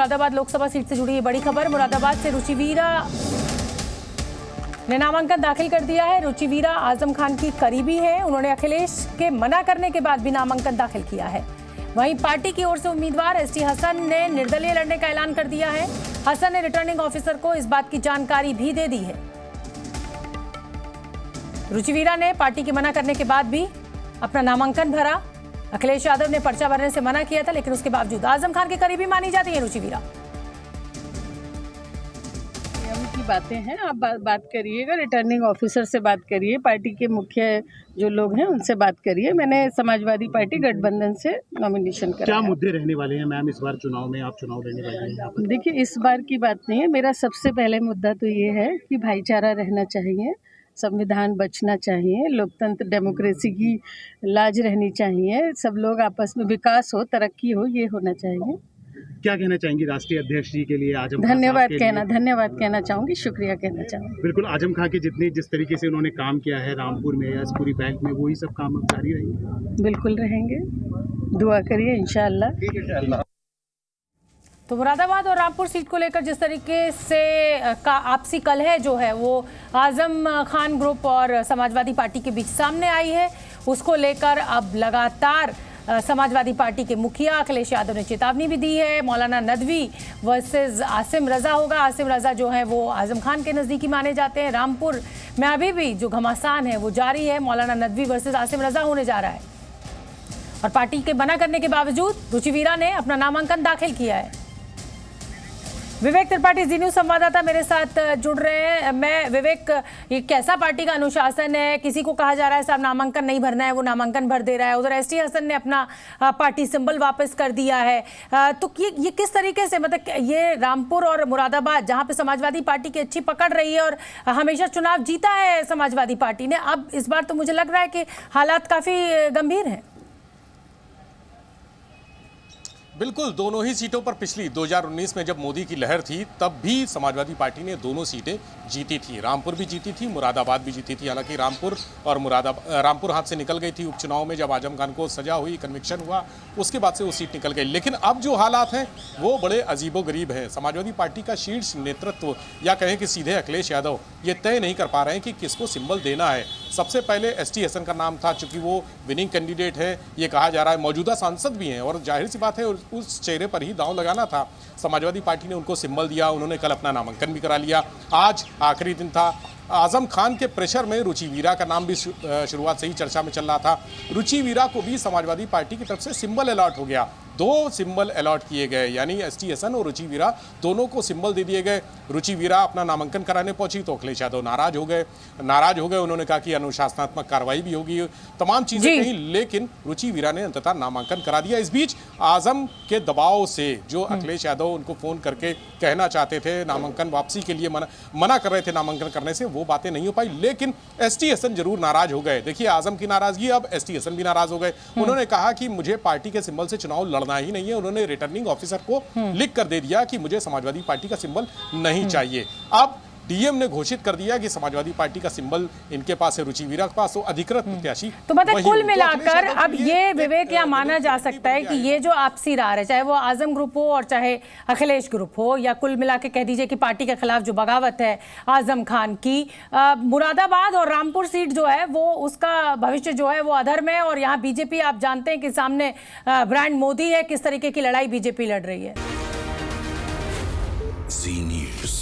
Moradabad Lok Sabha seat से जुड़ी ये बड़ी खबर। मुरादाबाद से रुचि वीरा ने नामांकन दाखिल कर दिया है। रुचि वीरा आजम खान की करीबी है। उन्होंने अखिलेश के मना करने के बाद भी नामांकन दाखिल किया है। वहीं पार्टी की ओर से उम्मीदवार एसटी हसन ने निर्दलीय लड़ने का ऐलान कर दिया है। हसन ने रिटर्निंग ऑफिसर को इस बात की जानकारी भी दे दी है। रुचि वीरा ने पार्टी के मना करने के बाद भी अपना नामांकन भरा। अखिलेश यादव ने पर्चा भरने से मना किया था, लेकिन उसके बावजूद आजम खान के करीबी मानी जाती है रुचि वीरा। की बातें हैं, आप बात करिएगा, रिटर्निंग ऑफिसर से बात करिए, पार्टी के मुख्य जो लोग हैं उनसे बात करिए। मैंने समाजवादी पार्टी गठबंधन से नॉमिनेशन कराया। क्या मुद्दे रहने वाले हैं मैम इस बार चुनाव में? आप चुनाव लड़ने वाले हैं? देखिए, इस बार की बात नहीं है। मेरा सबसे पहले मुद्दा तो ये है कि भाईचारा रहना चाहिए, संविधान बचना चाहिए, लोकतंत्र डेमोक्रेसी की लाज रहनी चाहिए, सब लोग आपस में विकास हो, तरक्की हो, ये होना चाहिए। क्या कहना चाहेंगी राष्ट्रीय अध्यक्ष जी के लिए? आजम धन्यवाद कहना चाहूँगी, शुक्रिया कहना चाहूँगी। बिल्कुल, आजम खान के जिस तरीके से उन्होंने काम किया है रामपुर में या इस पूरी बैंक में, वही सब काम अब जारी रहेंगे? बिल्कुल रहेंगे, दुआ करिए इंशाअल्लाह। तो मुरादाबाद और रामपुर सीट को लेकर जिस तरीके से का आपसी कलह जो है वो आजम खान ग्रुप और समाजवादी पार्टी के बीच सामने आई है, उसको लेकर अब लगातार समाजवादी पार्टी के मुखिया अखिलेश यादव ने चेतावनी भी दी है। मौलाना नदवी वर्सेस आसिम रजा होगा। आसिम रजा जो है वो आजम खान के नज़दीकी माने जाते हैं। रामपुर में अभी भी जो घमासान है वो जारी है। मौलाना नदवी वर्सेस आसिम रजा होने जा रहा है और पार्टी के मना करने के बावजूद रुचि वीरा ने अपना नामांकन दाखिल किया है। विवेक त्रिपाठी जी न्यूज़ संवाददाता मेरे साथ जुड़ रहे हैं। मैं विवेक, ये कैसा पार्टी का अनुशासन है? किसी को कहा जा रहा है साहब नामांकन नहीं भरना है, वो नामांकन भर दे रहा है। उधर एसटी हसन ने अपना पार्टी सिंबल वापस कर दिया है। तो ये किस तरीके से, मतलब ये रामपुर और मुरादाबाद जहां पे समाजवादी पार्टी की अच्छी पकड़ रही है और हमेशा चुनाव जीता है समाजवादी पार्टी ने, अब इस बार तो मुझे लग रहा है कि हालात काफी गंभीर हैं। बिल्कुल, दोनों ही सीटों पर पिछली 2019 में जब मोदी की लहर थी तब भी समाजवादी पार्टी ने दोनों सीटें जीती थी। रामपुर भी जीती थी, मुरादाबाद भी जीती थी। हालांकि रामपुर हाथ से निकल गई थी उपचुनाव में जब आजम खान को सजा हुई, कन्विक्शन हुआ, उसके बाद से वो सीट निकल गई। लेकिन अब जो हालात हैं वो बड़े अजीबोगरीब हैं। समाजवादी पार्टी का शीर्ष नेतृत्व या कहें कि सीधे अखिलेश यादव ये तय नहीं कर पा रहे हैं कि किसको सिंबल देना है। सबसे पहले एसटी हसन का नाम था, चूंकि वो विनिंग कैंडिडेट है, ये कहा जा रहा है, मौजूदा सांसद भी हैं और जाहिर सी बात है उस चेहरे पर ही दांव लगाना था। समाजवादी पार्टी ने उनको सिंबल दिया, उन्होंने कल अपना नामांकन भी करा लिया। आज आखिरी दिन था। आजम खान के प्रेशर में रुचि वीरा का नाम भी शुरुआत से ही चर्चा में चल रहा था। रुचि वीरा को भी समाजवादी पार्टी की तरफ से सिंबल अलॉट हो गया। 2 सिंबल अलॉट किए गए, यानी एसटी हसन और रुचि वीरा दोनों को सिंबल दे दिए गए। रुचि वीरा अपना नामांकन कराने पहुंची तो अखिलेश यादव नाराज हो गए। उन्होंने कहा कि अनुशासनात्मक कार्रवाई भी होगी, तमाम चीजें कही, लेकिन रुचि वीरा ने अंततः नामांकन करा दिया। इस बीच आजम के दबाव से जो अखिलेश यादव उनको फोन करके कहना चाहते थे, नामांकन वापसी के लिए मना कर रहे थे नामांकन करने से, वो बातें नहीं हो पाई। लेकिन एसटी हसन जरूर नाराज हो गए। देखिए, आजम की नाराजगी, अब एसटी हसन भी नाराज हो गए। उन्होंने कहा कि मुझे पार्टी के सिंबल से चुनाव लड़ना ही नहीं है। उन्होंने रिटर्निंग ऑफिसर को लिख कर दे दिया कि मुझे समाजवादी पार्टी का सिंबल नहीं चाहिए। अब डीएम ने घोषित कर दिया कि समाजवादी पार्टी का सिंबल इनके पास है, रुचि वीरा के पास, तो अधिकृत प्रत्याशी। तो मतलब कुल मिलाकर अब ये विवेक या माना जा सकता है कि ये जो आपसी रार है, चाहे वो आजम ग्रुप हो और चाहे अखिलेश ग्रुप हो, या कुल मिला के कह दीजिए कि पार्टी के खिलाफ जो बगावत है आजम खान की, मुरादाबाद और रामपुर सीट जो है वो उसका भविष्य जो है वो अधर में। और यहाँ बीजेपी, आप जानते हैं कि सामने ब्रांड मोदी है, किस तरीके की लड़ाई बीजेपी लड़ रही है। जी न्यूज़।